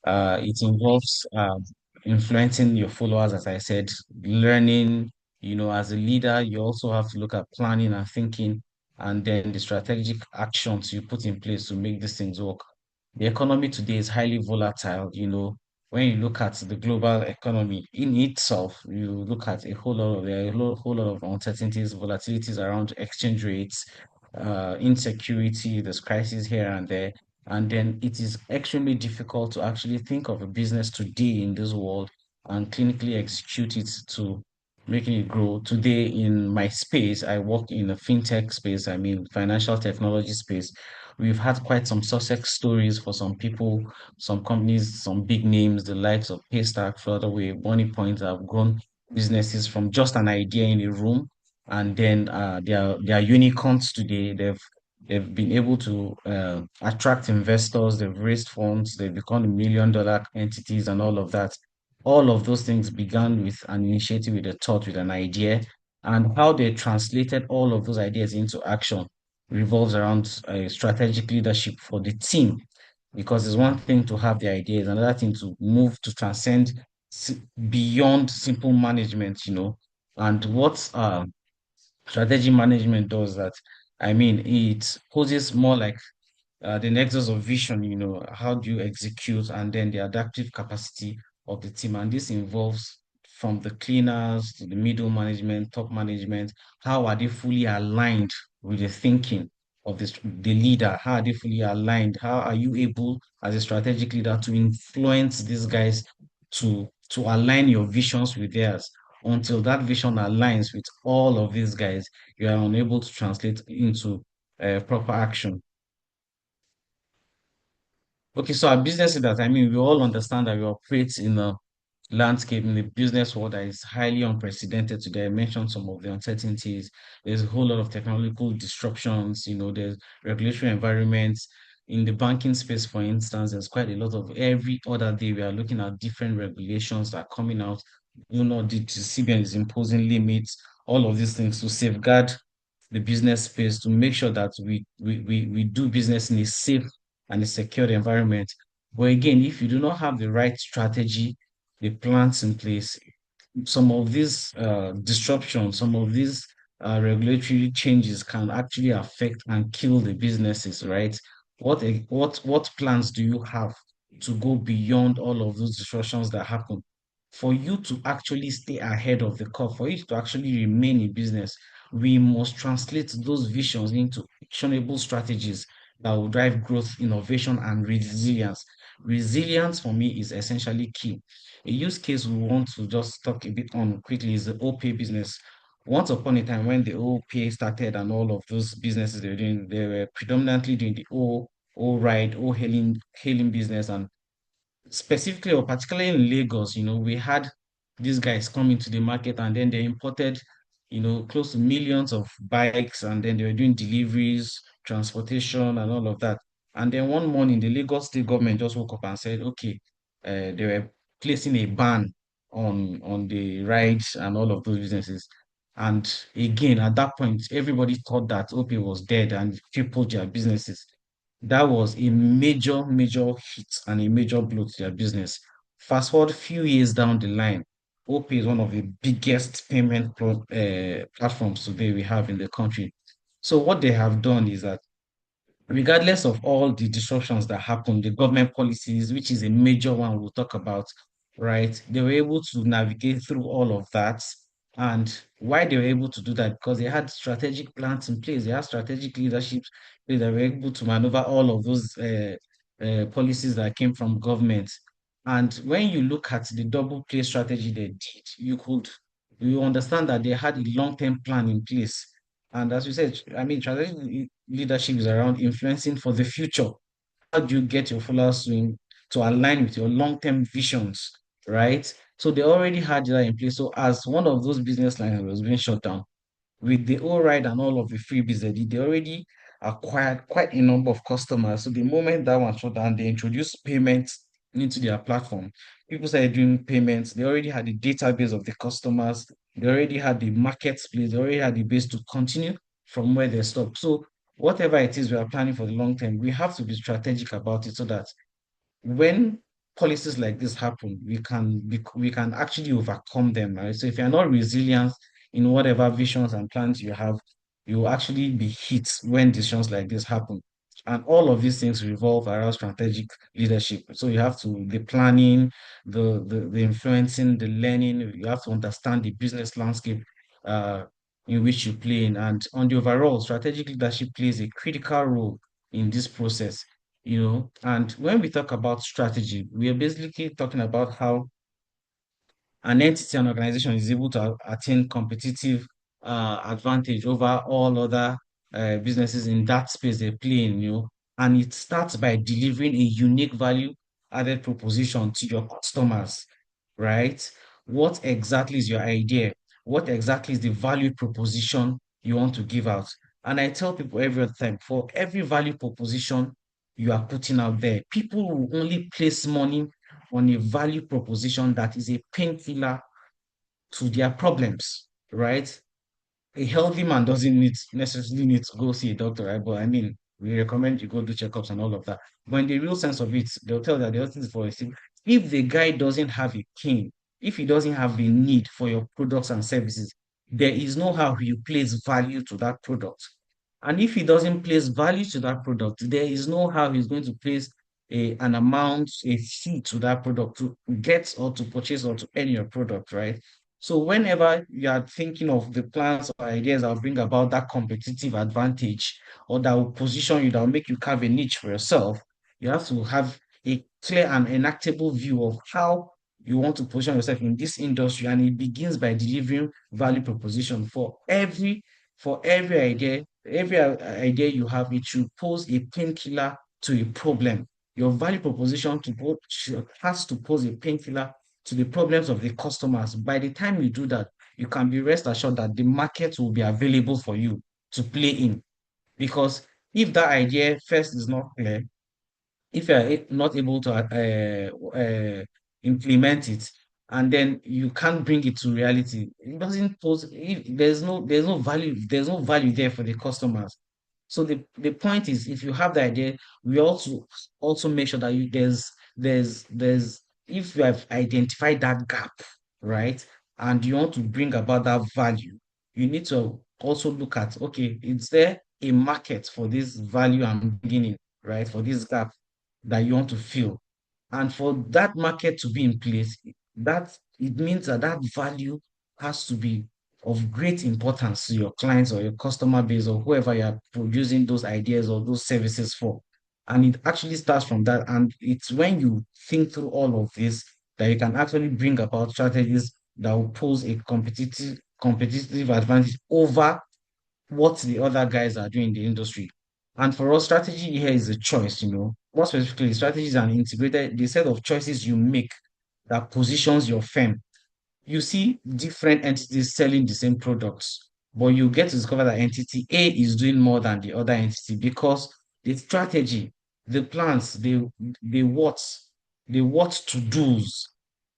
It involves influencing your followers, as I said, learning. As a leader, you also have to look at planning and thinking, and then the strategic actions you put in place to make these things work. The economy today is highly volatile. When you look at the global economy in itself, you look at a whole lot of uncertainties, volatilities around exchange rates, insecurity, there's crisis here and there. And then it is extremely difficult to actually think of a business today in this world and clinically execute it to making it grow. Today, in my space, I work in a fintech space, I mean, financial technology space. We've had quite some success stories for some people, some companies, some big names, the likes of Paystack, Flutterwave, Money Point have grown businesses from just an idea in a room. And then they are unicorns today. They've been able to attract investors, they've raised funds, they've become million-dollar entities and all of that. All of those things began with an initiative, with a thought, with an idea, and how they translated all of those ideas into action revolves around strategic leadership for the team. Because it's one thing to have the ideas, another thing to move to transcend beyond simple management. And what strategy management does that, I mean, it poses more like the nexus of vision, how do you execute, and then the adaptive capacity of the team. And this involves from the cleaners to the middle management, top management. How are they fully aligned with the thinking of the leader? How are they fully aligned? How are you able, as a strategic leader, to influence these guys to align your visions with theirs? Until that vision aligns with all of these guys, you are unable to translate into proper action. Okay, so our business is that, I mean, we all understand that we operate in a landscape in the business world that is highly unprecedented today. I mentioned some of the uncertainties. There's a whole lot of technological disruptions, there's regulatory environments. In the banking space, for instance, there's quite a lot of every other day we are looking at different regulations that are coming out. The CBN is imposing limits, all of these things to safeguard the business space to make sure that we do business in a safe and a secured environment. But again, if you do not have the right strategy, the plans in place, some of these disruptions, some of these regulatory changes can actually affect and kill the businesses, right? What plans do you have to go beyond all of those disruptions that happen? For you to actually stay ahead of the curve, for you to actually remain in business, we must translate those visions into actionable strategies that will drive growth, innovation, and resilience. Resilience for me is essentially key. A use case we want to just talk a bit on quickly is the OPay business. Once upon a time, when the OPay started and all of those businesses they were doing, they were predominantly doing the O ride, O hailing business, and specifically or particularly in Lagos, we had these guys come into the market and then they imported, close to millions of bikes and then they were doing deliveries, transportation, and all of that. And then one morning, the Lagos state government just woke up and said, okay, they were placing a ban on the rides and all of those businesses. And again, at that point, everybody thought that OP was dead and crippled their businesses. That was a major, major hit and a major blow to their business. Fast forward a few years down the line, OP is one of the biggest platforms today we have in the country. So what they have done is that regardless of all the disruptions that happen, the government policies, which is a major one we'll talk about, right? They were able to navigate through all of that. And why they were able to do that? Because they had strategic plans in place, they had strategic leadership, they were able to maneuver all of those policies that came from government. And when you look at the double play strategy they did, you understand that they had a long-term plan in place. And as you said, I mean, strategic leadership is around influencing for the future. How do you get your followers to align with your long-term visions, right? So they already had that in place. So as one of those business lines was being shut down, with the all right and all of the freebies they already acquired quite a number of customers. So the moment that one shut down, they introduced payments into their platform. People started doing payments. They already had the database of the customers. They already had the marketplace. They already had the base to continue from where they stopped. So whatever it is we are planning for the long term, we have to be strategic about it so that when policies like this happen, we can actually overcome them, right? So if you're not resilient in whatever visions and plans you have, you will actually be hit when decisions like this happen. And all of these things revolve around strategic leadership. So you have to the planning, the influencing, the learning. You have to understand the business landscape uh, in which you play in. And on the overall, strategic leadership plays a critical role in this process. And when we talk about strategy, we are basically talking about how an entity and organization is able to attain competitive advantage over all other businesses in that space they play in, and it starts by delivering a unique value added proposition to your customers, right? What exactly is your idea? What exactly is the value proposition you want to give out? And I tell people every other time, for every value proposition you are putting out there, people will only place money on a value proposition that is a painkiller to their problems, right? A healthy man doesn't necessarily need to go see a doctor, right? But I mean, we recommend you go do checkups and all of that. But in the real sense of it, they'll tell that the other thing is for a sick. If the guy doesn't have a pain, if he doesn't have a need for your products and services, there is no how you place value to that product. And if he doesn't place value to that product, there is no how he's going to place an amount, a fee to that product to get or to purchase or to earn your product, right? So whenever you are thinking of the plans or ideas that will bring about that competitive advantage or that will position you, that will make you carve a niche for yourself, you have to have a clear and enactable view of how you want to position yourself in this industry. And it begins by delivering value proposition for every idea you have. It should pose a painkiller to a problem. Your value proposition has to pose a painkiller to the problems of the customers. By the time you do that, you can be rest assured that the market will be available for you to play in. Because if that idea first is not clear, if you are not able to implement it, and then you can't bring it to reality, it doesn't pose. If there's no value there for the customers. So the point is, if you have the idea, we also make sure that there's if you have identified that gap, right, and you want to bring about that value, you need to also look at, okay, is there a market for this value I'm bringing in, right, for this gap that you want to fill. And for that market to be in place, that it means that that value has to be of great importance to your clients or your customer base or whoever you are producing those ideas or those services for. And it actually starts from that. And it's when you think through all of this that you can actually bring about strategies that will pose a competitive advantage over what the other guys are doing in the industry. And for us, strategy here is a choice. More specifically, strategy is an integrated, the set of choices you make that positions your firm. You see different entities selling the same products, but you get to discover that entity A is doing more than the other entity because the strategy, the plans, the what to do's,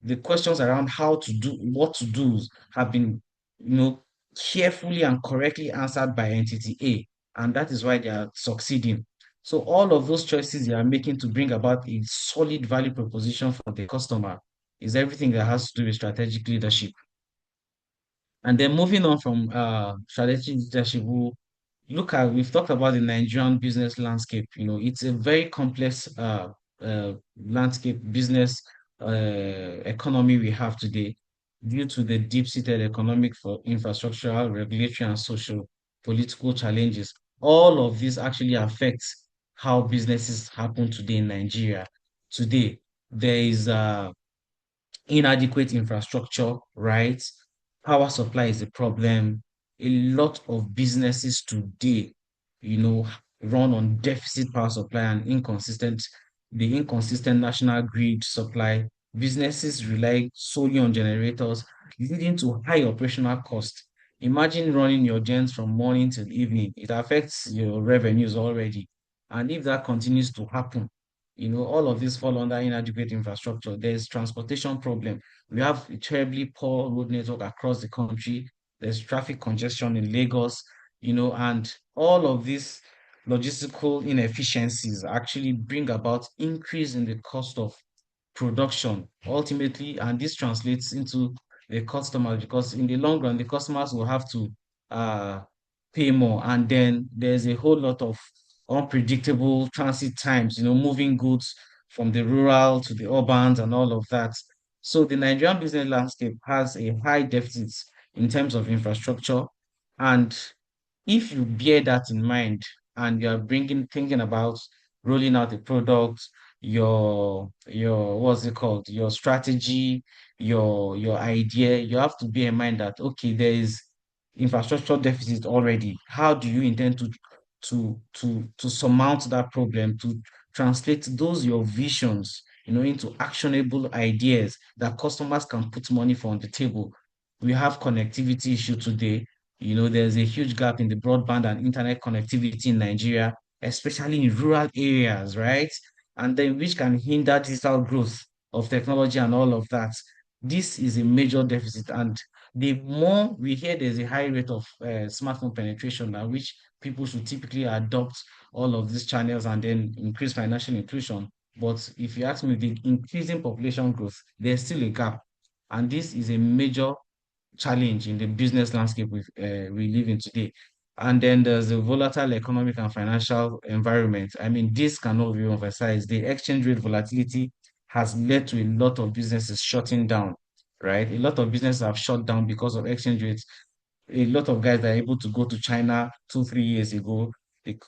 the questions around how to do what to do's have been, carefully and correctly answered by entity A, and that is why they are succeeding. So all of those choices you are making to bring about a solid value proposition for the customer is everything that has to do with strategic leadership. And then moving on from strategic leadership, we've talked about the Nigerian business landscape. It's a very complex landscape business economy we have today due to the deep-seated economic for infrastructural, regulatory, and social political challenges. All of this actually affects how businesses happen today in Nigeria. Today, there is inadequate infrastructure, right? Power supply is a problem. A lot of businesses today, you know, run on deficit power supply and the inconsistent national grid supply. Businesses rely solely on generators, leading to high operational cost. Imagine running your gens from morning till evening. It affects your revenues already. And if that continues to happen, all of this fall under inadequate infrastructure. There's transportation problem. We have a terribly poor road network across the country. There's traffic congestion in Lagos, and all of these logistical inefficiencies actually bring about increase in the cost of production ultimately, and this translates into the customers because in the long run, the customers will have to uh, pay more, and then there's a whole lot of unpredictable transit times, moving goods from the rural to the urbans and all of that. So the Nigerian business landscape has a high deficit in terms of infrastructure, and if you bear that in mind and you're bringing thinking about rolling out a product, your what's it called, your strategy, your idea, you have to bear in mind that okay, there is infrastructure deficit already. How do you intend to surmount that problem, to translate those your visions, into actionable ideas that customers can put money for on the table? We have connectivity issue today. There's a huge gap in the broadband and internet connectivity in Nigeria, especially in rural areas, right? And then which can hinder digital growth of technology and all of that. This is a major deficit. And the more we hear there's a high rate of smartphone penetration now, which people should typically adopt all of these channels and then increase financial inclusion. But if you ask me, the increasing population growth, there's still a gap. And this is a major challenge in the business landscape we live in today. And then there's the volatile economic and financial environment. I mean, this cannot be emphasized. The exchange rate volatility has led to a lot of businesses shutting down, right? A lot of businesses have shut down because of exchange rates. A lot of guys that are able to go to China 2, 3 years ago, the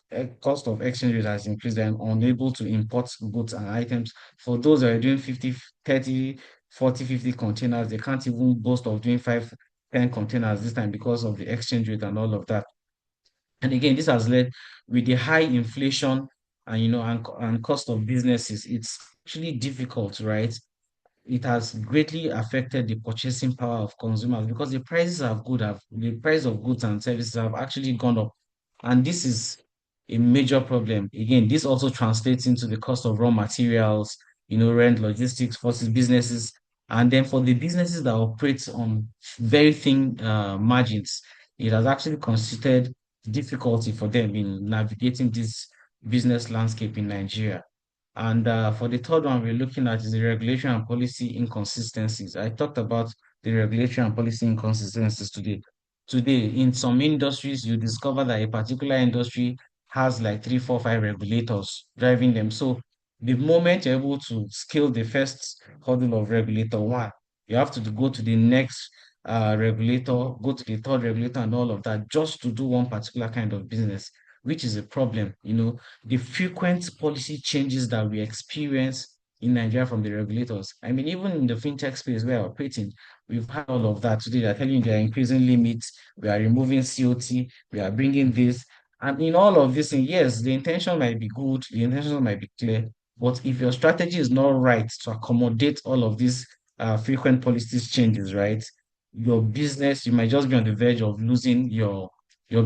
cost of exchange rate has increased. They're unable to import goods and items. For those that are doing 50, 30, 40, 50 containers, they can't even boast of doing 5, 10 containers this time because of the exchange rate and all of that. And again, this has led with the high inflation and and cost of businesses. It's actually difficult, right? It has greatly affected the purchasing power of consumers because the price of goods and services have actually gone up. And this is a major problem. Again, this also translates into the cost of raw materials, rent, logistics, forces businesses. And then for the businesses that operate on very thin margins, it has actually constituted difficulty for them in navigating this business landscape in Nigeria. And for the third one, we're looking at is the regulation and policy inconsistencies. I talked about the regulatory and policy inconsistencies today. Today, in some industries, you discover that a particular industry has like 3, 4, 5 regulators driving them. So the moment you're able to scale the first hurdle of regulator one, you have to go to the next regulator, go to the third regulator, and all of that just to do one particular kind of business, which is a problem. The frequent policy changes that we experience in Nigeria from the regulators. I mean, even in the fintech space where we're operating, we've had all of that today. They're telling you they're increasing limits, we are removing COT, we are bringing this. And in all of this, and yes, the intention might be good, the intention might be clear, but if your strategy is not right to accommodate all of these frequent policy changes, right, your business, you might just be on the verge of losing your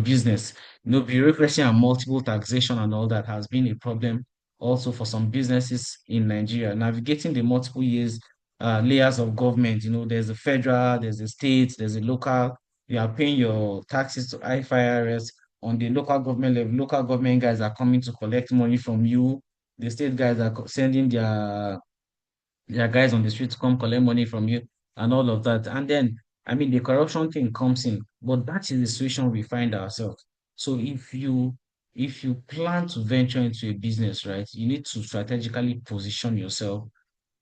business. Bureaucracy and multiple taxation and all that has been a problem also for some businesses in Nigeria. Navigating the multiple layers of government, there's a federal, there's a state, there's a local. You are paying your taxes to IFRS on the local government level. Local government guys are coming to collect money from you. The state guys are sending there are guys on the street to come collect money from you and all of that. And then, I mean, the corruption thing comes in, but that is the situation we find ourselves. So if you plan to venture into a business, right, you need to strategically position yourself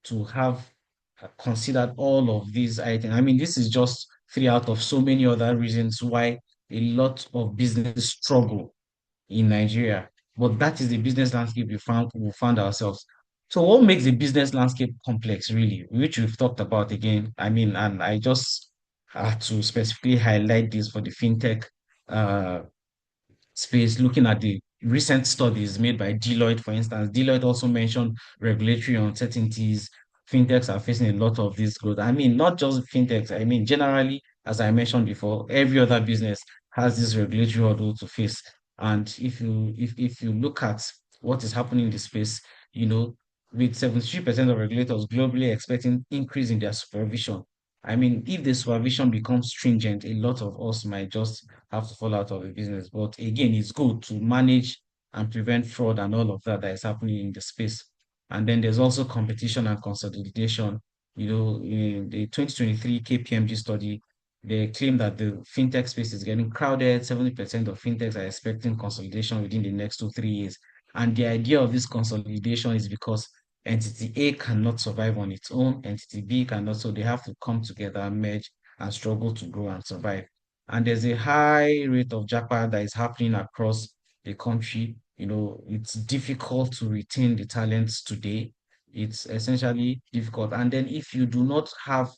to have considered all of these items. I mean, this is just three out of so many other reasons why a lot of businesses struggle in Nigeria. But that is the business landscape we found ourselves. So what makes the business landscape complex, really, which we've talked about again? I mean, and I just had to specifically highlight this for the fintech uh, space, looking at the recent studies made by Deloitte, for instance. Deloitte also mentioned regulatory uncertainties. Fintechs are facing a lot of this growth. I mean, not just fintechs, I mean, generally, as I mentioned before, every other business has this regulatory hurdle to face. And if you look at what is happening in the space, you know, with 73% of regulators globally expecting increase in their supervision. I mean, if the supervision becomes stringent, a lot of us might just have to fall out of the business. But again, it's good to manage and prevent fraud and all of that that is happening in the space. And then there's also competition and consolidation. In the 2023 KPMG study, they claim that the fintech space is getting crowded. 70% of fintechs are expecting consolidation within the next 2, 3 years. And the idea of this consolidation is because entity A cannot survive on its own, entity B cannot, so they have to come together, merge, and struggle to grow and survive. And there's a high rate of japa that is happening across the country. It's difficult to retain the talents today. It's essentially difficult. And then if you do not have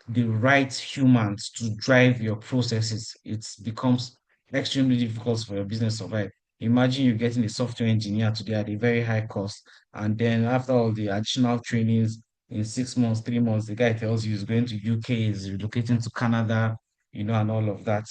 the right humans to drive your processes, it becomes extremely difficult for your business to survive. Imagine you getting a software engineer today at a very high cost, and then after all the additional trainings in 6 months, 3 months, the guy tells you he's going to UK, is relocating to Canada, and all of that.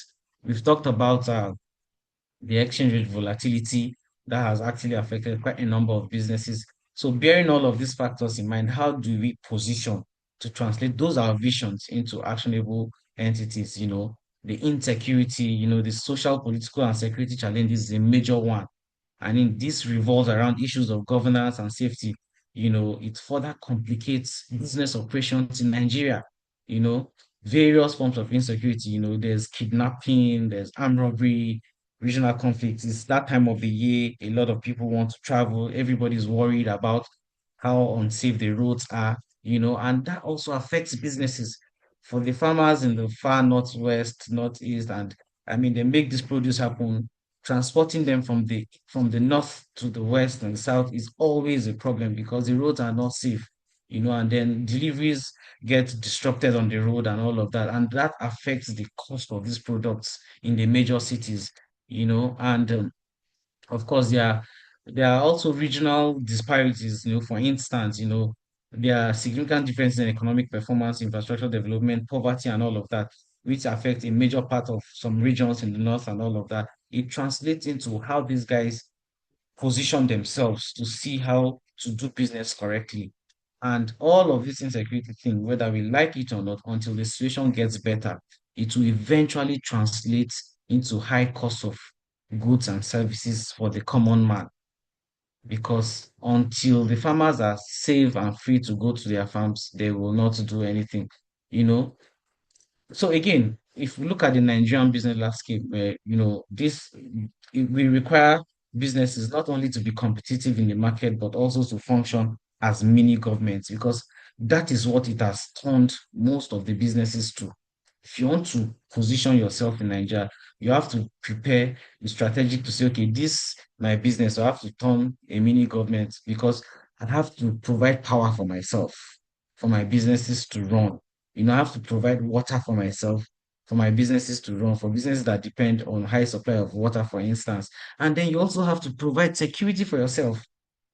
We've talked about the exchange rate volatility that has actually affected quite a number of businesses. So, bearing all of these factors in mind, how do we position to translate those our visions into actionable entities? The insecurity, the social, political, and security challenges is a major one. And in this revolves around issues of governance and safety. It further complicates business operations in Nigeria. You know, Various forms of insecurity. There's kidnapping, there's armed robbery, regional conflicts. It's that time of the year. A lot of people want to travel. Everybody's worried about how unsafe the roads are, and that also affects businesses. For the farmers in the far northwest, northeast, and I mean, they make this produce happen. Transporting them from the north to the west and south is always a problem because the roads are not safe, and then deliveries get disrupted on the road and all of that, and that affects the cost of these products in the major cities, and of course, there are also regional disparities. For instance, there are significant differences in economic performance, infrastructure development, poverty, and all of that, which affect a major part of some regions in the north and all of that. It translates into how these guys position themselves to see how to do business correctly. And all of this insecurity thing, whether we like it or not, until the situation gets better, it will eventually translate into high cost of goods and services for the common man. Because until the farmers are safe and free to go to their farms, they will not do anything. You know, so again, if we look at the Nigerian business landscape, we require businesses not only to be competitive in the market, but also to function as mini governments, because that is what it has turned most of the businesses to. If you want to position yourself in Nigeria, you have to prepare the strategic to say, okay, this my business, so I have to turn a mini government because I have to provide power for myself, for my businesses to run. I have to provide water for myself, for my businesses to run, for businesses that depend on high supply of water, for instance. And then you also have to provide security for yourself.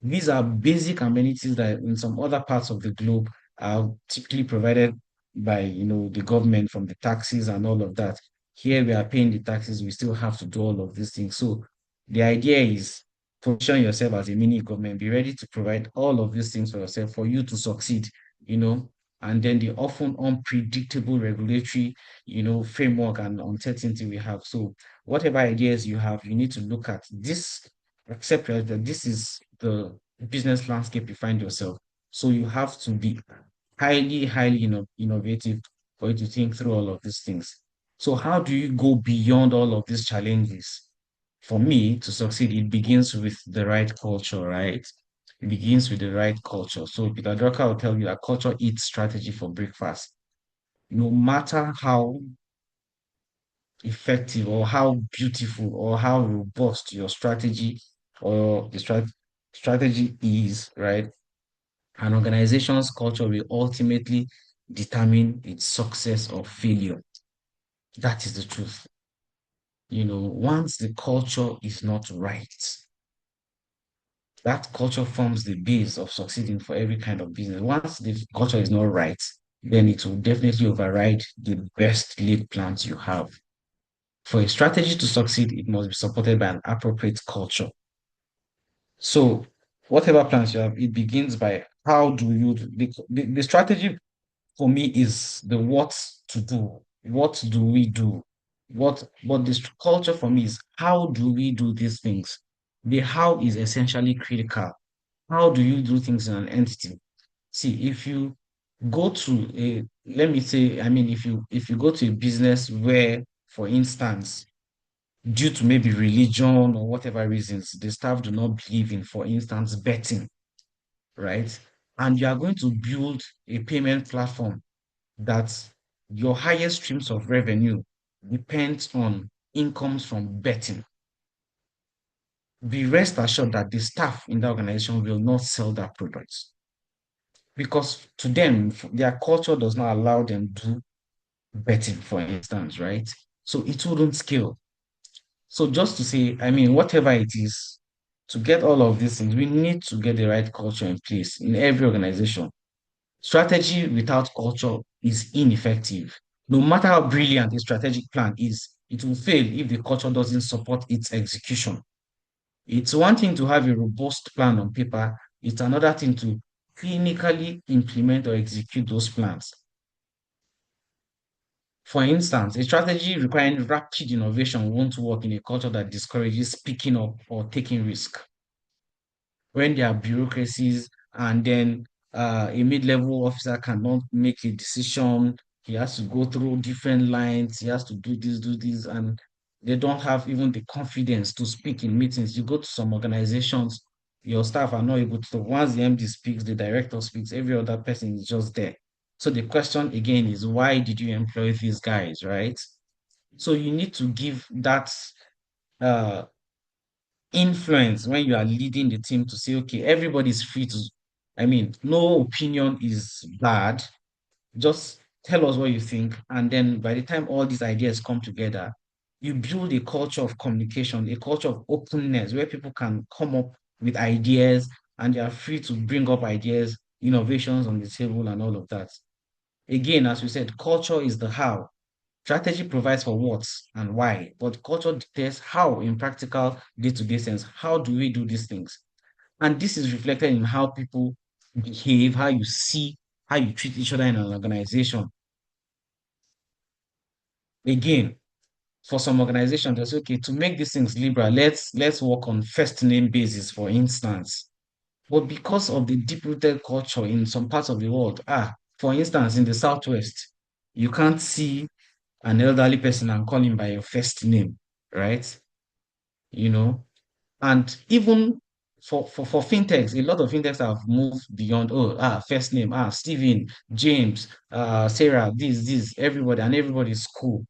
These are basic amenities that in some other parts of the globe are typically provided by, the government from the taxes and all of that. Here we are paying the taxes, we still have to do all of these things. So the idea is position yourself as a mini government, be ready to provide all of these things for yourself for you to succeed, you know, and then the often unpredictable regulatory, framework and uncertainty we have. So whatever ideas you have, you need to look at this, accept that this is the business landscape you find yourself. So you have to be highly, highly innovative for you to think through all of these things. So how do you go beyond all of these challenges? For me to succeed, it begins with the right culture, right? It begins with the right culture. So Peter Drucker will tell you that culture eats strategy for breakfast. No matter how effective or how beautiful or how robust your strategy or the strategy is, right? An organization's culture will ultimately determine its success or failure. That is the truth. Once the culture is not right, that culture forms the base of succeeding for every kind of business. Once the culture is not right, then it will definitely override the best laid plans you have. For a strategy to succeed, it must be supported by an appropriate culture. So, whatever plans you have, it begins by how do you, the strategy for me is the what to do. What do we do? But this culture for me is how do we do these things? The how is essentially critical. how do you do things in an entity? See, if you go to a, let me say, I mean, if you go to a business where, for instance, due to maybe religion or whatever reasons, the staff do not believe in, for instance, betting, right? And you are going to build a payment platform that your highest streams of revenue depends on incomes from betting. Be rest assured that the staff in the organization will not sell that product because to them, their culture does not allow them to betting, for instance, right? So it wouldn't scale. So just to say, I mean, whatever it is, to get all of these things, we need to get the right culture in place in every organization. Strategy without culture is ineffective. No matter how brilliant a strategic plan is, it will fail if the culture doesn't support its execution. It's one thing to have a robust plan on paper, it's another thing to clinically implement or execute those plans. For instance, a strategy requiring rapid innovation won't work in a culture that discourages speaking up or taking risk. When there are bureaucracies and then a mid-level officer cannot make a decision, he has to go through different lines, he has to do this, and they don't have even the confidence to speak in meetings. You go to some organizations, your staff are not able to. Once the MD speaks, the director speaks, every other person is just there. So the question again is, why did you employ these guys, right? So you need to give that uh, influence when you are leading the team to say, okay, everybody's free to, I mean, no opinion is bad. Just tell us what you think. And then by the time all these ideas come together, you build a culture of communication, a culture of openness where people can come up with ideas and they are free to bring up ideas, innovations on the table and all of that. Again, as we said, culture is the how. Strategy provides for what and why, but culture dictates how in practical day-to-day sense. How do we do these things? And this is reflected in how people behave, how you see, how you treat each other in an organization. Again, for some organizations, they say, okay, to make these things liberal, let's work on first name basis, for instance. But because of the deep-rooted culture in some parts of the world, for instance, in the Southwest, you can't see an elderly person and call him by your first name, right? You know, and even for fintechs, a lot of fintechs have moved beyond, first name, Stephen, James, Sarah, this, everybody, and everybody is cool.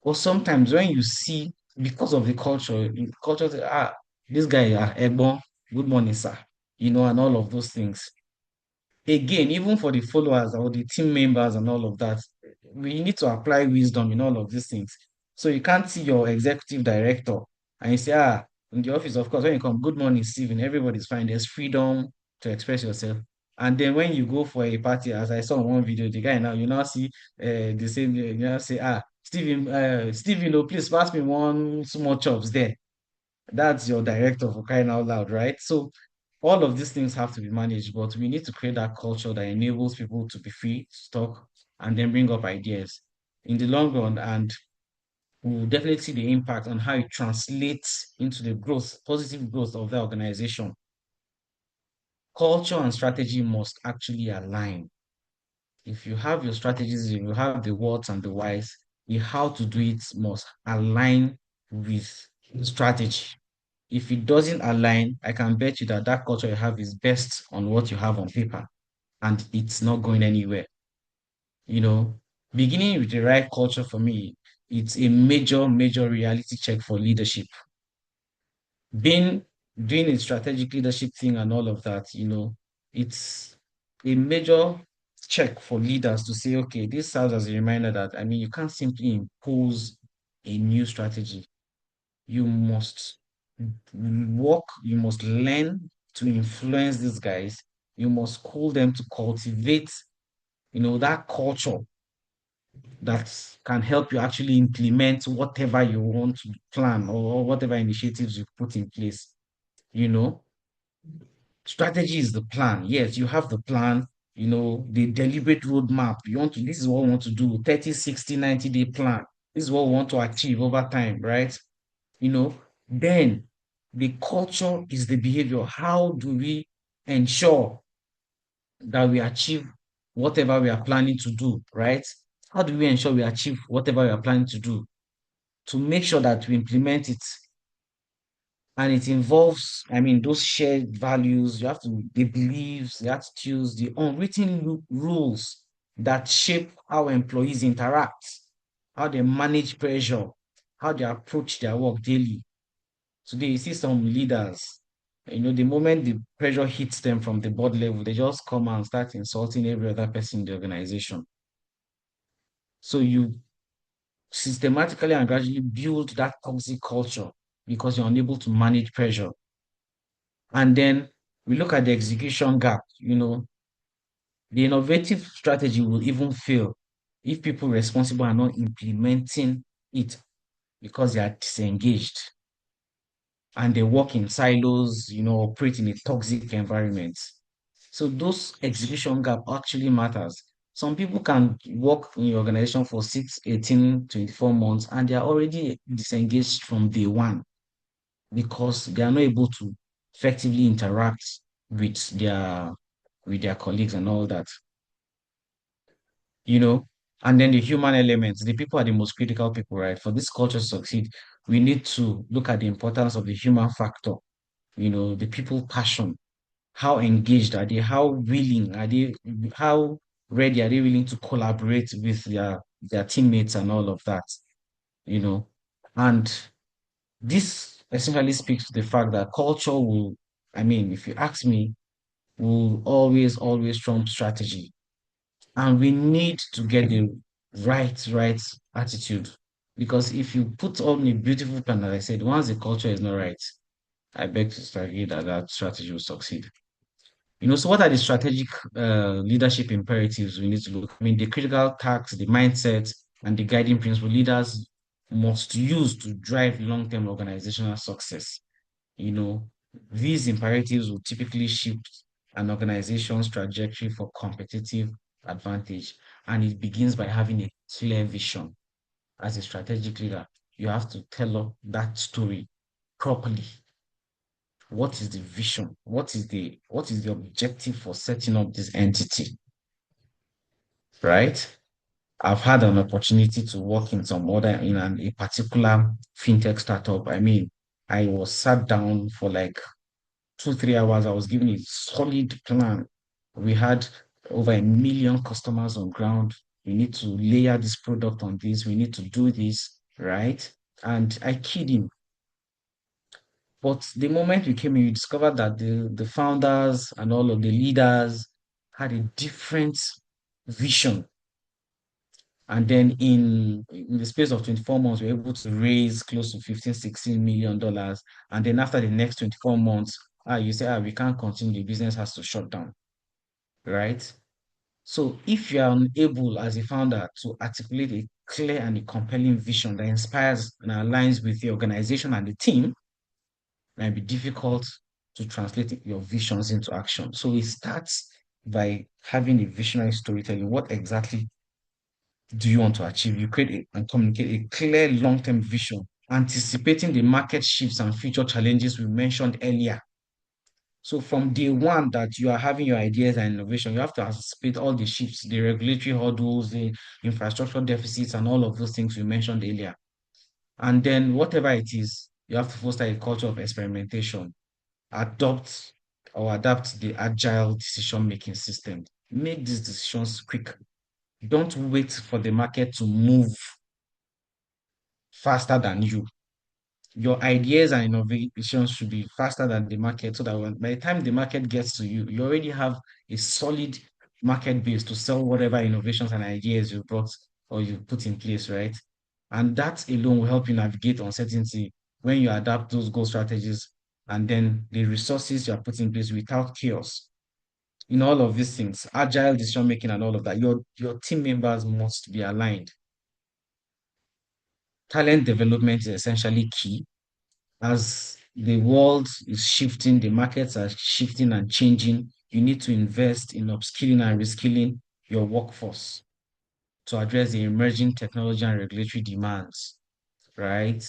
But sometimes when you see, because of the culture, culture say, this guy, Egbon, good morning, sir, and all of those things. Again, even for the followers or the team members and all of that, we need to apply wisdom in all of these things. So you can't see your executive director and you say, in the office, of course, when you come, good morning, Stephen, everybody's fine. There's freedom to express yourself. And then when you go for a party, as I saw in one video, the guy now, you now see the same, you now say, Stephen, oh, please pass me one small chops there. That's your director for crying out loud, right? So all of these things have to be managed, but we need to create that culture that enables people to be free to talk and then bring up ideas in the long run. And we'll definitely see the impact on how it translates into the growth, positive growth of the organization. Culture and strategy must actually align. If you have your strategies, if you have the what's and the whys, the how to do it must align with strategy. If it doesn't align, I can bet you that that culture you have is best on what you have on paper and it's not going anywhere. You know, beginning with the right culture for me, it's a major, major reality check for leadership. Being Doing a strategic leadership thing and all of that, it's a major check for leaders to say, okay, this serves as a reminder that, I mean, you can't simply impose a new strategy. You must work, you must learn to influence these guys. You must school them to cultivate, that culture that can help you actually implement whatever you want to plan or whatever initiatives you put in place. You know, strategy is the plan. Yes, you have the plan, the deliberate roadmap. This is what we want to do 30, 60, 90-day plan. This is what we want to achieve over time, right? you know, then the culture is the behavior. How do we ensure that we achieve whatever we are planning to do, right? How do we ensure we achieve whatever we are planning to do? To make sure that we implement it, and it involves, I mean, those shared values, you have to, the beliefs, the attitudes, the unwritten rules that shape how employees interact, how they manage pressure, how they approach their work daily. Today, you see some leaders, the moment the pressure hits them from the board level, they just come and start insulting every other person in the organization. So you systematically and gradually build that toxic culture because you're unable to manage pressure. And then we look at the execution gap. The innovative strategy will even fail if people responsible are not implementing it because they are disengaged and they work in silos, operate in a toxic environment. So those execution gap actually matters. Some people can work in your organization for 6, 18, 24 months, and they are already disengaged from day one because they are not able to effectively interact with their colleagues and all that, you know. And then the human elements, the people are the most critical people, right? For this culture to succeed, we need to look at the importance of the human factor, the people passion. How engaged are they? How willing are they? How ready are they willing to collaborate with their teammates and all of that, you know? And this essentially speaks to the fact that culture will, I mean, if you ask me, will always, always trump strategy. And we need to get the right attitude. Because if you put on a beautiful plan, as I said, once the culture is not right, I beg to argue that that strategy will succeed. So what are the strategic leadership imperatives we need to look? I mean, the critical tasks, the mindset, and the guiding principle leaders must use to drive long-term organizational success. You know, these imperatives will typically shift an organization's trajectory for competitive advantage. And it begins by having a clear vision. As a strategic leader, you have to tell that story properly. What is the vision? What is the objective for setting up this entity? Right? I've had an opportunity to work in a particular fintech startup. I mean, I was sat down for like 2, 3 hours. I was given a solid plan. We had over 1 million customers on ground. We need to layer this product on this. We need to do this, right? And I kid him. But the moment we came in, we discovered that the founders and all of the leaders had a different vision. And then in the space of 24 months, we were able to raise close to 15, $16 million. And then after the next 24 months, you say, we can't continue, the business has to shut down, right? So if you are unable as a founder to articulate a clear and a compelling vision that inspires and aligns with the organization and the team, it might be difficult to translate your visions into action. So it starts by having a visionary storytelling. What exactly do you want to achieve? You create and communicate a clear long-term vision, anticipating the market shifts and future challenges we mentioned earlier. So from day one that you are having your ideas and innovation, you have to anticipate all the shifts, the regulatory hurdles, the infrastructure deficits, and all of those things we mentioned earlier. And then whatever it is, you have to foster a culture of experimentation, adopt or adapt the agile decision-making system. Make these decisions quick. Don't wait for the market to move faster than you. Your ideas and innovations should be faster than the market so that by the time the market gets to you, you already have a solid market base to sell whatever innovations and ideas you brought or you put in place, right? And that alone will help you navigate uncertainty when you adapt those goal strategies and then the resources you are putting in place without chaos. In all of these things, agile decision making and all of that, your team members must be aligned. Talent development is essentially key as the world is shifting, the markets are shifting and changing. You need to invest in upskilling and reskilling your workforce to address the emerging technology and regulatory demands, right?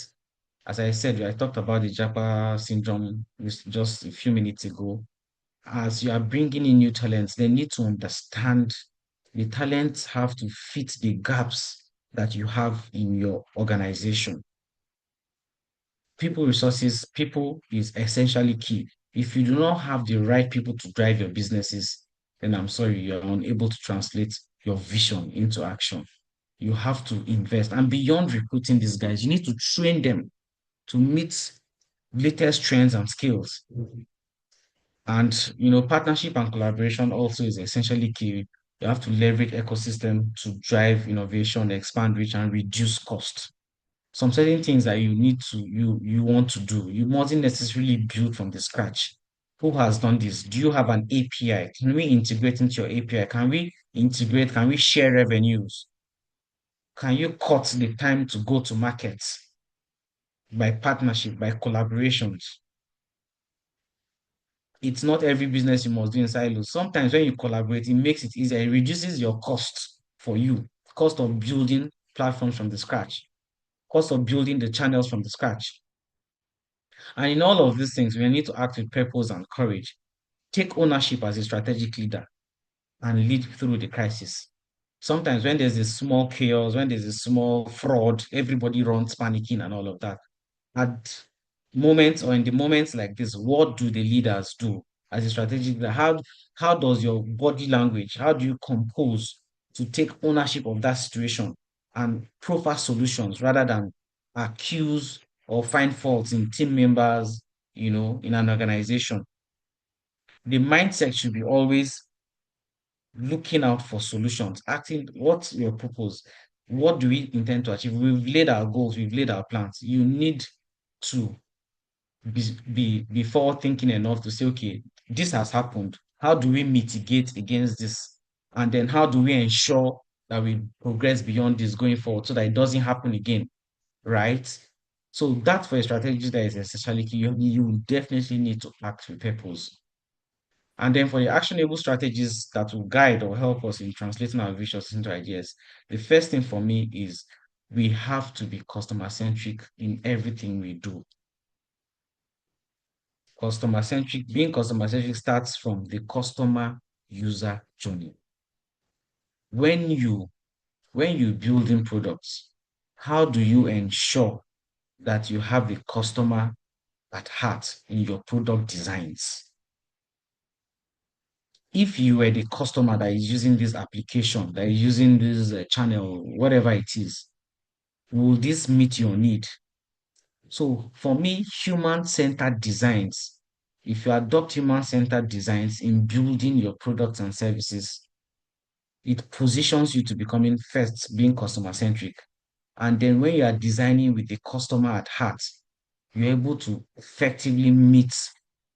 As I said, I talked about the Japa syndrome just a few minutes ago. as you are bringing in new talents, they need to understand the talents have to fit the gaps that you have in your organization. People resources, people is essentially key. If you do not have the right people to drive your businesses, then I'm sorry, you're unable to translate your vision into action. You have to invest. And beyond recruiting these guys, you need to train them to meet latest trends and skills. And partnership and collaboration also is essentially key. You have to leverage ecosystem to drive innovation, expand reach, and reduce cost. Some certain things that you want to do, you mustn't necessarily build from the scratch. Who has done this? Do you have an API? Can we integrate into your API? Can we integrate? Can we share revenues? Can you cut the time to go to markets by partnership, by collaborations? It's not every business you must do in silos. Sometimes when you collaborate, it makes it easier. It reduces your cost for you, cost of building platforms from the scratch, cost of building the channels from the scratch. And in all of these things, we need to act with purpose and courage. Take ownership as a strategic leader and lead through the crisis. Sometimes when there's a small chaos, when there's a small fraud, everybody runs panicking and all of that. At moments or in the moments like this, what do the leaders do as a strategic leader? How does your body language, how do you compose to take ownership of that situation and proffer solutions rather than accuse or find faults in team members, in an organization? The mindset should be always looking out for solutions, asking what's your purpose? What do we intend to achieve? We've laid our goals, we've laid our plans. You need to be forward thinking enough to say, okay, this has happened. How do we mitigate against this? And then how do we ensure that we progress beyond this going forward so that it doesn't happen again? Right? So that for a strategy that is essentially key, you definitely need to act with purpose. And then for the actionable strategies that will guide or help us in translating our visions into ideas, the first thing for me is we have to be customer centric in everything we do. Being customer centric starts from the customer user journey. When you building products, how do you ensure that you have the customer at heart in your product designs? If you were the customer that is using this application, that is using this channel, whatever it is, will this meet your need? So for me, human-centered designs, if you adopt human-centered designs in building your products and services, it positions you to becoming first being customer-centric. And then when you are designing with the customer at heart, you're able to effectively meet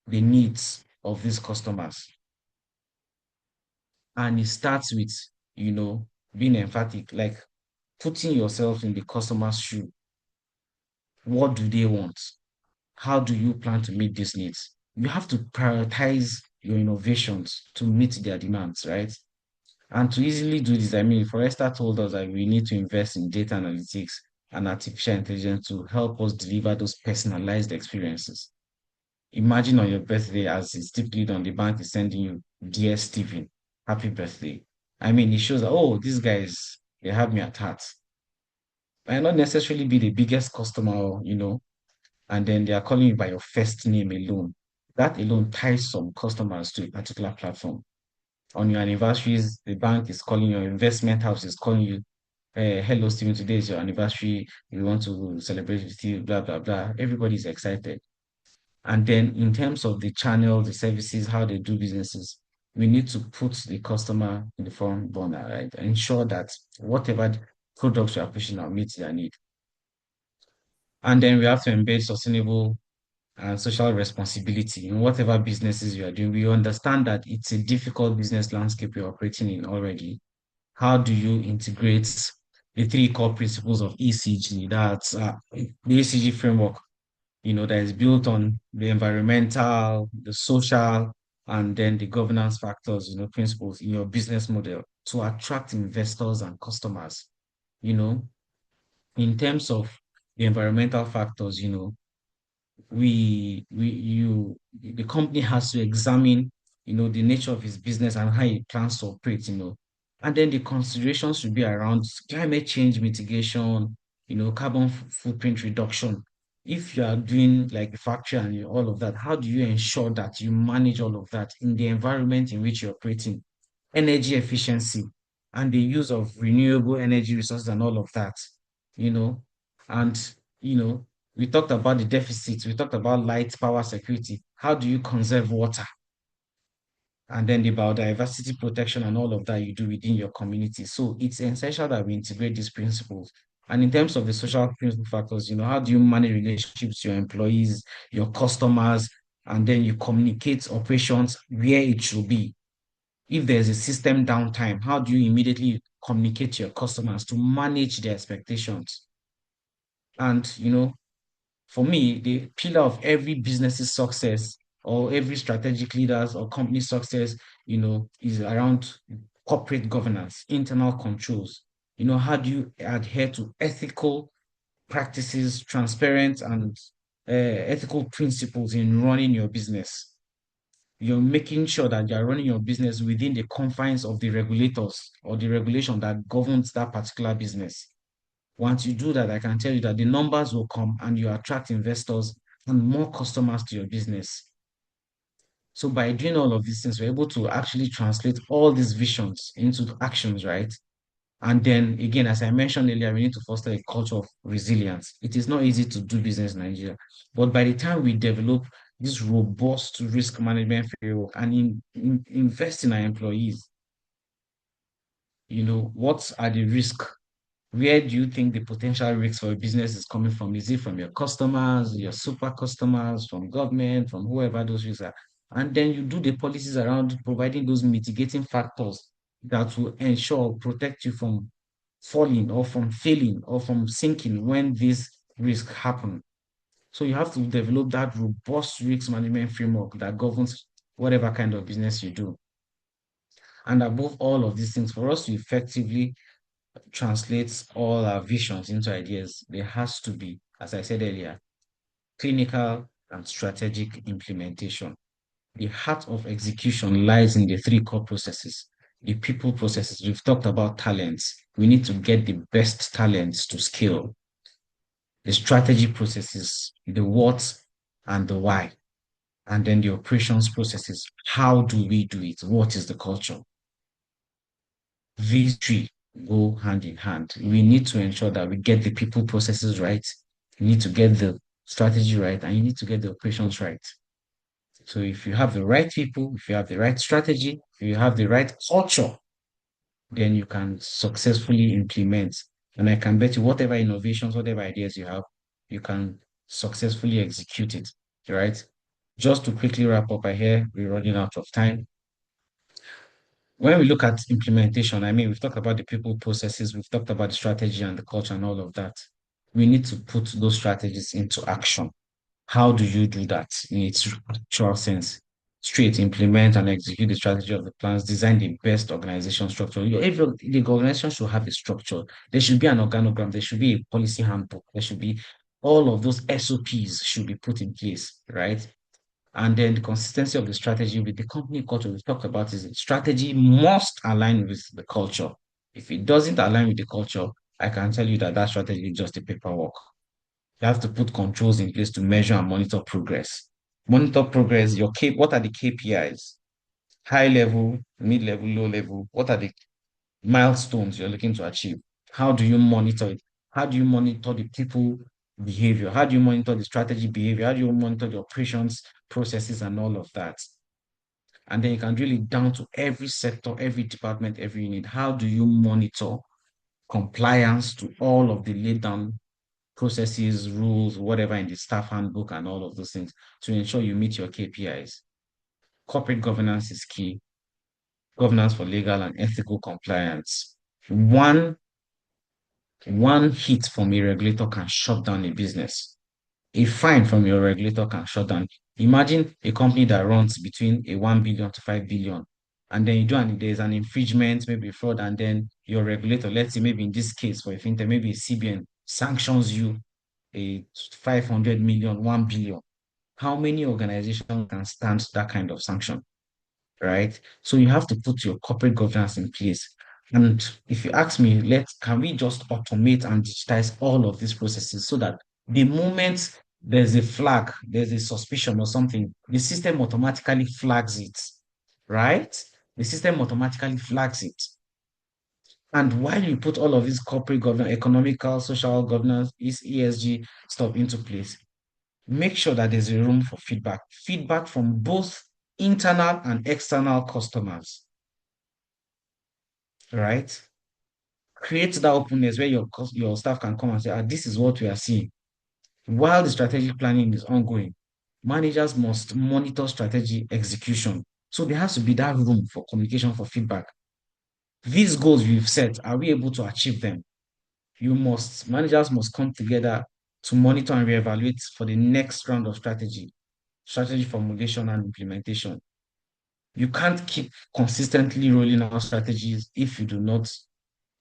the needs of these customers. And it starts with, being emphatic, like putting yourself in the customer's shoe. What do they want? How do you plan to meet these needs? You have to prioritize your innovations to meet their demands, right? And to easily do this, I mean, Forrester told us that we need to invest in data analytics and artificial intelligence to help us deliver those personalized experiences. Imagine on your birthday, as it's typically done, the bank is sending you, Dear Stephen, happy birthday. I mean, it shows that, oh, these guys, they have me at heart. Might not necessarily be the biggest customer, and then they are calling you by your first name alone. That alone ties some customers to a particular platform. On your anniversaries, the bank is calling, your investment house is calling you, hello, Stephen, today is your anniversary. We want to celebrate with you, blah, blah, blah. Everybody's excited. And then in terms of the channel, the services, how they do businesses, we need to put the customer in the front burner, right? Ensure that whatever products we are pushing out meets their need. And then we have to embed sustainable and social responsibility in whatever businesses you are doing. We understand that it's a difficult business landscape you're operating in already. How do you integrate the three core principles of ECG? That's the ECG framework, that is built on the environmental, the social, and then the governance factors, principles in your business model to attract investors and customers. You know, in terms of the environmental factors, the company has to examine the nature of his business and how he plans to operate. And then the considerations should be around climate change mitigation, carbon footprint reduction. If you are doing like a factory and all of that, how do you ensure that you manage all of that in the environment in which you're operating? Energy efficiency and the use of renewable energy resources and all of that, you know, and, you know, we talked about the deficits, we talked about light power security. How do you conserve water? And then the biodiversity protection and all of that you do within your community. So it's essential that we integrate these principles. And in terms of the social principle factors, how do you manage relationships, your employees, your customers, and then you communicate operations where it should be. If there's a system downtime, how do you immediately communicate to your customers to manage their expectations? And, for me, the pillar of every business's success or every strategic leader's or company success, is around corporate governance, internal controls. How do you adhere to ethical practices, transparent and ethical principles in running your business? You're making sure that you're running your business within the confines of the regulators or the regulation that governs that particular business. Once you do that, I can tell you that the numbers will come and you attract investors and more customers to your business. So by doing all of these things, we're able to actually translate all these visions into actions, right? And then again, as I mentioned earlier, we need to foster a culture of resilience. It is not easy to do business in Nigeria, but by the time we develop this robust risk management framework and invest in our employees, what are the risks? Where do you think the potential risks for a business is coming from? Is it from your customers, your super customers, from government, from whoever those risks are? And then you do the policies around providing those mitigating factors that will ensure, protect you from falling or from failing or from sinking when these risks happen. So you have to develop that robust risk management framework that governs whatever kind of business you do. And above all of these things, for us to effectively translate all our visions into ideas, there has to be, as I said earlier, clinical and strategic implementation. The heart of execution lies in the three core processes. The people processes, we've talked about talents. We need to get the best talents to scale. The strategy processes, the what and the why. And then the operations processes, how do we do it? What is the culture? These three go hand in hand. We need to ensure that we get the people processes right. You need to get the strategy right, and you need to get the operations right. So if you have the right people, if you have the right strategy, if you have the right culture, then you can successfully implement. And I can bet you whatever innovations, whatever ideas you have, you can successfully execute it. Right? Just to quickly wrap up, I hear we're running out of time. When we look at implementation, I mean, we've talked about the people processes, we've talked about the strategy and the culture and all of that. We need to put those strategies into action. How do you do that in its actual sense? Straight implement and execute the strategy of the plans, design the best organization structure. The organization should have a structure. There should be an organogram, there should be a policy handbook, there should be all of those SOPs should be put in place, right? And then the consistency of the strategy with the company culture we've talked about is the strategy must align with the culture. If it doesn't align with the culture, I can tell you that that strategy is just a paperwork. You have to put controls in place to measure and monitor progress. Monitor progress, what are the KPIs? High level, mid level, low level. What are the milestones you're looking to achieve? How do you monitor it? How do you monitor the people behavior? How do you monitor the strategy behavior? How do you monitor the operations processes and all of that? And then you can drill it down to every sector, every department, every unit. How do you monitor compliance to all of the laid down processes, rules, whatever in the staff handbook and all of those things to ensure you meet your KPIs? Corporate governance is key. Governance for legal and ethical compliance. One hit from a regulator can shut down a business. A fine from your regulator can shut down. Imagine a company that runs between a 1 billion to 5 billion, and then there's an infringement, maybe fraud, and then your regulator, let's say maybe in this case for a fintech, maybe a CBN sanctions you a 500 million, 1 billion. How many organizations can stand that kind of sanction? right? So you have to put your corporate governance in place. And if you ask me, can we just automate and digitize all of these processes so that the moment there's a flag, there's a suspicion or something, the system automatically flags it, right? The system automatically flags it. And while you put all of these corporate governance, economical, social governance, ESG stuff into place, make sure that there's a room for feedback, feedback from both internal and external customers, right? Create that openness where your staff can come and say, this is what we are seeing. While the strategic planning is ongoing, managers must monitor strategy execution. So there has to be that room for communication, for feedback. These goals we've set, are we able to achieve them? Managers must come together to monitor and reevaluate for the next round of strategy formulation and implementation. You can't keep consistently rolling out strategies if you do not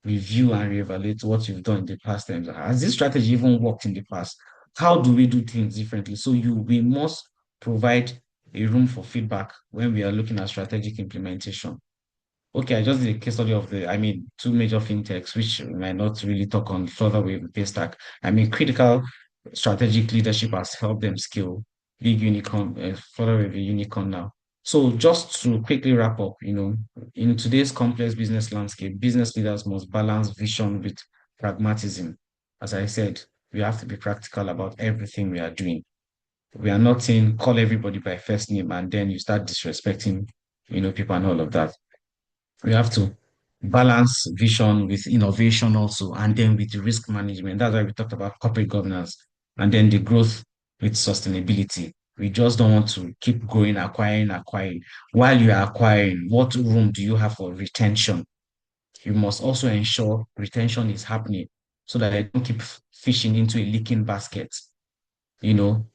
review and reevaluate what you've done in the past times. Has this strategy even worked in the past? How do we do things differently? So we must provide a room for feedback when we are looking at strategic implementation. Okay, I just did a case study of two major fintechs, which we might not really talk on further with the Paystack. Critical strategic leadership has helped them scale big unicorn, further with a unicorn now. So just to quickly wrap up, in today's complex business landscape, business leaders must balance vision with pragmatism. As I said, we have to be practical about everything we are doing. We are not saying call everybody by first name and then you start disrespecting, people and all of that. We have to balance vision with innovation also, and then with risk management. That's why we talked about corporate governance, and then the growth with sustainability. We just don't want to keep growing, acquiring. While you are acquiring, what room do you have for retention? You must also ensure retention is happening so that I don't keep fishing into a leaking basket.